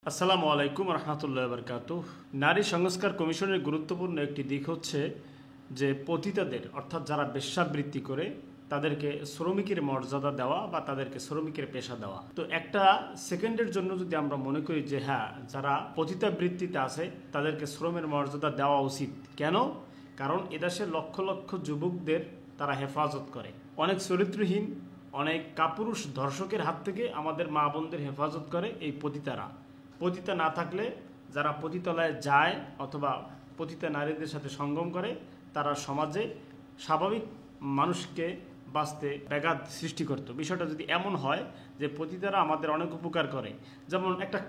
আসসালামু আলাইকুম রহমতুল্লাহ বরকাতুহ। নারী সংস্কার কমিশনের গুরুত্বপূর্ণ একটি দিক হচ্ছে যে পতিতাদের অর্থাৎ যারা বেশ্যাবৃত্তি করে তাদেরকে শ্রমিকের মর্যাদা দেওয়া বা তাদেরকে শ্রমিকের পেশা দেওয়া। তো একটা সেকেন্ডের জন্য যদি আমরা মনে করি যে হ্যাঁ, যারা পতিতাবৃত্তিতে আছে তাদেরকে শ্রমের মর্যাদা দেওয়া উচিত, কেন? কারণ এদেশে লক্ষ লক্ষ যুবকদের তারা হেফাজত করে। অনেক চরিত্রহীন, অনেক কাপুরুষ ধর্ষকের হাত থেকে আমাদের মা বোনদের হেফাজত করে এই পতিতারা। পতিতা না থাকলে যারা পতিতালয়ে যায় অথবা পতিতা নারীদের সাথে সঙ্গম করে তারা সমাজে স্বাভাবিক মানুষকে বাঁচতে ব্যাঘাত সৃষ্টি করত। বিষয়টা যদি এমন হয় যে পতিতারা আমাদের অনেক উপকার করে, যেমন একটা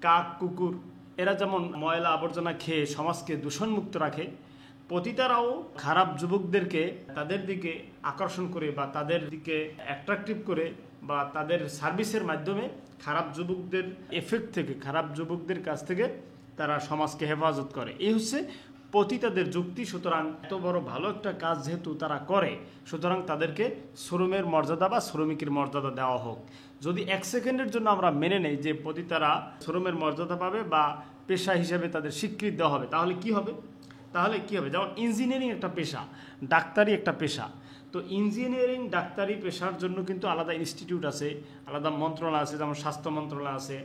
কাক কুকুর এরা যেমন ময়লা আবর্জনা খেয়ে সমাজকে দূষণমুক্ত রাখে, পতিতারাও খারাপ যুবকদেরকে তাদের দিকে আকর্ষণ করে বা তাদের দিকে অ্যাট্রাকটিভ করে বা তাদের সার্ভিসের মাধ্যমে খারাপ যুবকদের এফেক্ট থেকে, খারাপ যুবকদের কাছ থেকে তারা সমাজকে হেফাজত করে। এই হচ্ছে পতিতাদের যুক্তি। সুতরাং এত বড় ভালো একটা কাজ যেহেতু তারা করে, সুতরাং তাদেরকে শ্রমের মর্যাদা বা শ্রমিকের মর্যাদা দেওয়া হোক। যদি এক সেকেন্ডের জন্য আমরা মেনে নেই যে পতিতারা শ্রমের মর্যাদা পাবে বা পেশা হিসেবে তাদের স্বীকৃতি দেওয়া হবে, তাহলে কি হবে? যেমন ইঞ্জিনিয়ারিং একটা পেশা, ডাক্তারি একটা পেশা। তো ইঞ্জিনিয়ারিং ডাক্তারি পেশার জন্য কিন্তু আলাদা ইনস্টিটিউট আছে, আলাদা মন্ত্রণালয় আছে, যেমন স্বাস্থ্য মন্ত্রণালয় আছে।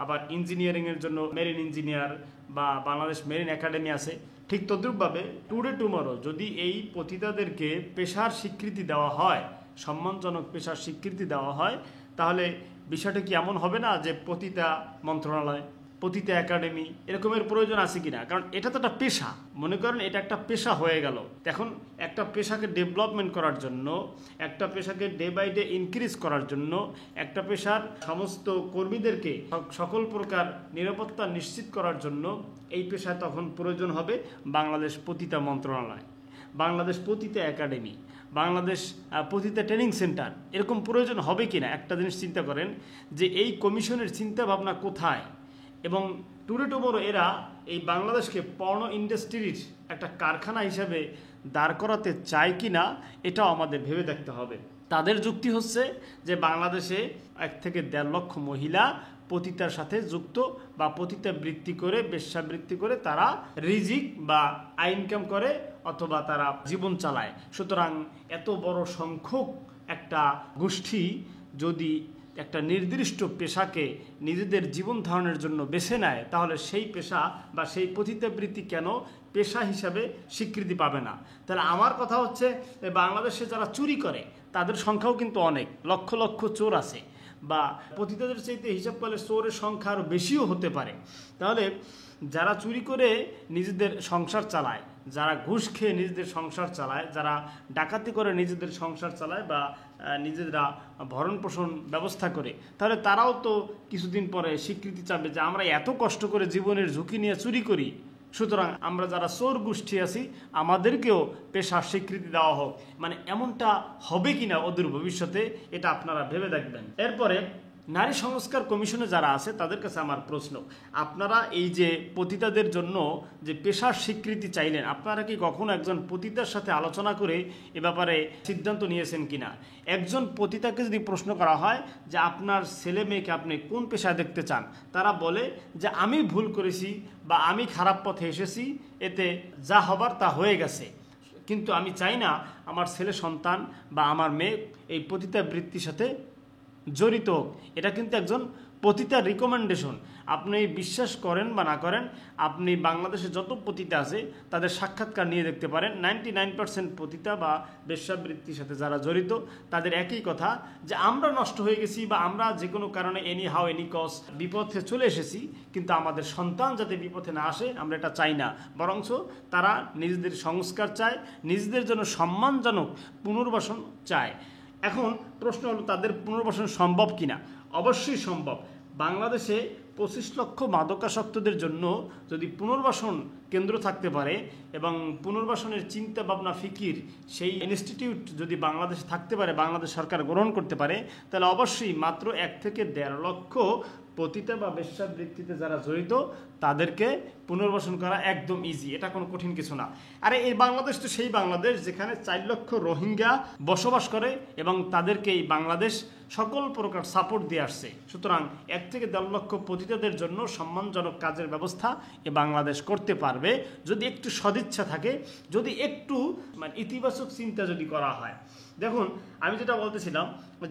আবার ইঞ্জিনিয়ারিংয়ের জন্য মেরিন ইঞ্জিনিয়ার বা বাংলাদেশ মেরিন একাডেমি আছে। ঠিক তদ্রূপভাবে টুডে টুমরো যদি এই পতিতাদেরকে পেশার স্বীকৃতি দেওয়া হয়, সম্মানজনক পেশার স্বীকৃতি দেওয়া হয়, তাহলে বিষয়টা কি এমন হবে না যে পতিতা মন্ত্রণালয়, পতিতা একাডেমি এরকমের প্রয়োজন আছে কিনা? কারণ এটা তো একটা পেশা, মনে করেন এটা একটা পেশা হয়ে গেল। এখন একটা পেশাকে ডেভেলপমেন্ট করার জন্য, একটা পেশাকে ডে বাই ডে ইনক্রিজ করার জন্য, একটা পেশার সমস্ত কর্মীদেরকে সকল প্রকার নিরাপত্তা নিশ্চিত করার জন্য এই পেশায় তখন প্রয়োজন হবে বাংলাদেশ পতিতা মন্ত্রণালয়, বাংলাদেশ পতিতা একাডেমি, বাংলাদেশ পতিতা ট্রেনিং সেন্টার। এরকম প্রয়োজন হবে কিনা একটা জিনিস চিন্তা করেন যে এই কমিশনের চিন্তা ভাবনা কোথায়, এবং টুডে টুমরো এরা এই বাংলাদেশকে পর্ন ইন্ডাস্ট্রির একটা কারখানা হিসেবে দাঁড় করাতে চায় কি না, এটাও আমাদের ভেবে দেখতে হবে। তাদের যুক্তি হচ্ছে যে বাংলাদেশে 1 থেকে 1.5 লক্ষ মহিলা পতিতার সাথে যুক্ত বা পতিতাবৃত্তি করে, বেশ্যাবৃত্তি করে তারা রিজিক বা ইনকাম করে অথবা তারা জীবন চালায়। সুতরাং এত বড় সংখ্যক একটা গোষ্ঠী যদি একটা নির্দিষ্ট পেশাকে নিজেদের জীবন ধারণের জন্য বেছে নেয়, তাহলে সেই পেশা বা সেই পতিতাবৃত্তি কেন পেশা হিসাবে স্বীকৃতি পাবে না? তাহলে আমার কথা হচ্ছে বাংলাদেশে যারা চুরি করে তাদের সংখ্যাও কিন্তু অনেক, লক্ষ লক্ষ চোর আছে, বা পতিতাদের চাইতে হিসাব করলে চোরের সংখ্যা আরও বেশিও হতে পারে। তাহলে যারা চুরি করে নিজেদের সংসার চালায়, যারা ঘুষ খেয়ে নিজেদের সংসার চালায়, যারা ডাকাতি করে নিজেদের সংসার চালায় বা নিজেরা ভরণ পোষণ ব্যবস্থা করে, তাহলে তারাও তো কিছুদিন পরে স্বীকৃতি চাবে যে আমরা এত কষ্ট করে জীবনের ঝুঁকি নিয়ে চুরি করি, সুতরাং আমরা যারা চোর গোষ্ঠী আছি আমাদেরকেও পেশার স্বীকৃতি দেওয়া হোক। মানে এমনটা হবে কিনা অদূর ভবিষ্যতে, এটা আপনারা ভেবে দেখবেন। এরপরে নারী সংস্কার কমিশনে যারা আছে তাদের কাছে আমার প্রশ্ন, আপনারা এই যে পতিতাদের জন্য যে পেশার স্বীকৃতি চাইলেন, আপনারা কি কখনো একজন পতিতার সাথে আলোচনা করে এ ব্যাপারে সিদ্ধান্ত নিয়েছেন কিনা? একজন পতিতাকে যদি প্রশ্ন করা হয় যে আপনার ছেলে মেয়েকে আপনি কোন পেশায় দেখতে চান, তারা বলে যে আমি ভুল করেছি বা আমি খারাপ পথে এসেছি, এতে যা হবার তা হয়ে গেছে, কিন্তু আমি চাই না আমার ছেলে সন্তান বা আমার মেয়ে এই পতিতাবৃত্তির সাথে জড়িত হোক। এটা কিন্তু একজন পতিতার রিকমেন্ডেশন। আপনি বিশ্বাস করেন বা না করেন, আপনি বাংলাদেশে যত পতিতা আছে তাদের সাক্ষাৎকার নিয়ে দেখতে পারেন। 99% পতিতা বা বেশ্যাবৃত্তির সাথে যারা জড়িত তাদের একই কথা যে আমরা নষ্ট হয়ে গেছি বা আমরা যে কোনো কারণে এনি হাউ এনি কস্ট বিপথে চলে এসেছি, কিন্তু আমাদের সন্তান যাতে বিপথে না আসে আমরা এটা চাই না, বরঞ্চ তারা নিজেদের সংস্কার চায়, নিজেদের জন্য সম্মানজনক পুনর্বাসন চায়। এখন প্রশ্ন হলো তাদের পুনর্বাসন সম্ভব কিনা? অবশ্যই সম্ভব। বাংলাদেশে 25 লক্ষ মাদকাসক্তদের জন্য যদি পুনর্বাসন কেন্দ্র থাকতে পারে এবং পুনর্বাসনের চিন্তা ভাবনা ফিকির সেই ইনস্টিটিউট যদি বাংলাদেশে থাকতে পারে, বাংলাদেশ সরকার গ্রহণ করতে পারে, তাহলে অবশ্যই মাত্র 1 থেকে 1.5 লক্ষ পতিতা বা বেশ্যাবৃত্তিতে যারা জড়িত তাদেরকে পুনর্বাসন করা একদম ইজি, এটা কোনো কঠিন কিছু না। আরে এই বাংলাদেশ তো সেই বাংলাদেশ যেখানে 4 লক্ষ রোহিঙ্গা বসবাস করে এবং তাদেরকে এই বাংলাদেশ সকল প্রকার সাপোর্ট দিয়ে আসছে। সুতরাং 1 থেকে 1.5 লক্ষ পতিতাদের জন্য সম্মানজনক কাজের ব্যবস্থা এ বাংলাদেশ করতে পারবে যদি একটু সদিচ্ছা থাকে, যদি একটু ইতিবাচক চিন্তা যদি করা হয়। দেখুন, আমি যেটা বলতেছিলাম,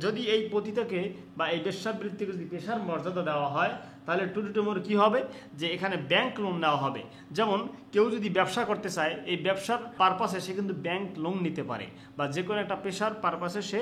যদি এই পতিতাকে বা এই বেশ্যাবৃত্তিকে যদি পেশার মর্যাদা দেওয়া হয়, তাহলে টুটুমোর কি হবে যে এখানে ব্যাংক লোন নেওয়া হবে। যেমন কেউ যদি ব্যবসা করতে চায়, এই ব্যবসার পারপাসে সে কিন্তু ব্যাংক লোন নিতে পারে, বা যে কোনো একটা পেশার পারপাসে সে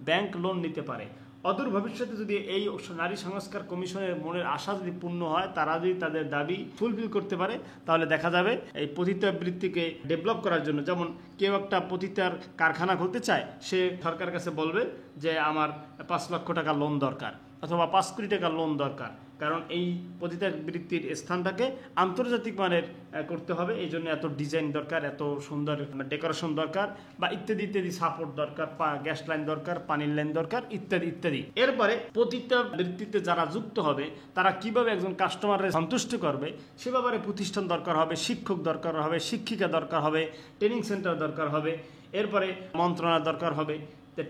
ব্যাংক লোন নিতে পারে। অদূর ভবিষ্যতে যদি এই নারী সংস্কার কমিশনের মনের আশা যদি পূর্ণ হয়, তারা যদি তাদের দাবি ফুলফিল করতে পারে, তাহলে দেখা যাবে এই পতিতাবৃত্তিকে ডেভেলপ করার জন্য, যেমন কেউ একটা পতিতার কারখানা খুলতে চায়, সে সরকারের কাছে বলবে যে আমার 5 লক্ষ টাকা লোন দরকার অথবা 5 কোটি টাকা লোন দরকার, কারণ এই পতিতাবৃত্তির স্থানটাকে আন্তর্জাতিক মানের করতে হবে, এই জন্য এত ডিজাইন দরকার, এত সুন্দর ডেকোরেশন দরকার, বা ইত্যাদি ইত্যাদি সাপোর্ট দরকার, গ্যাস লাইন দরকার, পানির লাইন দরকার, ইত্যাদি ইত্যাদি। এরপরে পতিতাবৃত্তিতে যারা যুক্ত হবে তারা কিভাবে একজন কাস্টমারের সন্তুষ্ট করবে সে ব্যাপারে প্রতিষ্ঠান দরকার হবে, শিক্ষক দরকার হবে, শিক্ষিকা দরকার হবে, ট্রেনিং সেন্টার দরকার হবে, এরপরে মন্ত্রণালয় দরকার হবে।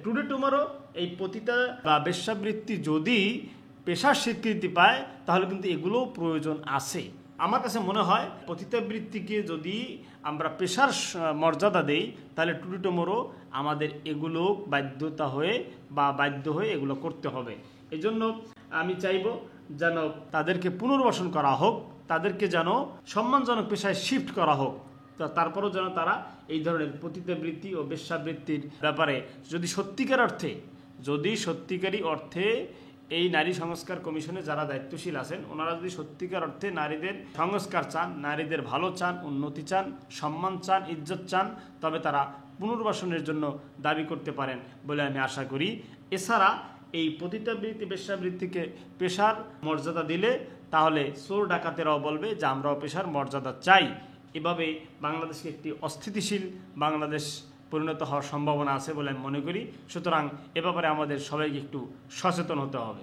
টুডে টুমরো এই পতিতা বা বেশ্যাবৃত্তি যদি পেশার স্বীকৃতি পায়, তাহলে কিন্তু এগুলোও প্রয়োজন আছে। আমার কাছে মনে হয় পতিতাবৃত্তিকে যদি আমরা পেশার মর্যাদা দেই, তাহলে টুডে টুমরো আমাদের এগুলো বাধ্য হয়ে এগুলো করতে হবে। এই জন্য আমি চাইব যেন তাদেরকে পুনর্বাসন করা হোক, তাদেরকে যেন সম্মানজনক পেশায় শিফট করা হোক। তারপরও যেন তারা এই ধরনের পতিতাবৃত্তি ও বেশ্যাবৃত্তির ব্যাপারে যদি সত্যিকারী অর্থে এই নারী সংস্কার কমিশনে যারা দায়িত্বশীল আছেন, ওনারা যদি সত্যিকার অর্থে নারীদের সংস্কার চান, নারীদের ভালো চান, উন্নতি চান, সম্মান চান, ইজ্জত চান, তবে তারা পুনর্বাসনের জন্য দাবি করতে পারেন বলে আমি আশা করি। এছাড়া এই পতিতাবৃত্তি বেশ্যাবৃত্তিকে পেশার মর্যাদা দিলে তাহলে চোর ডাকাতেরাও বলবে যে আমরাও পেশার মর্যাদা চাই। এভাবে বাংলাদেশকে একটি অস্থিতিশীল বাংলাদেশ পরিণত হওয়ার সম্ভাবনা আছে বলে আমি মনে করি। সুতরাং এ ব্যাপারে আমাদের সবাইকে একটু সচেতন হতে হবে।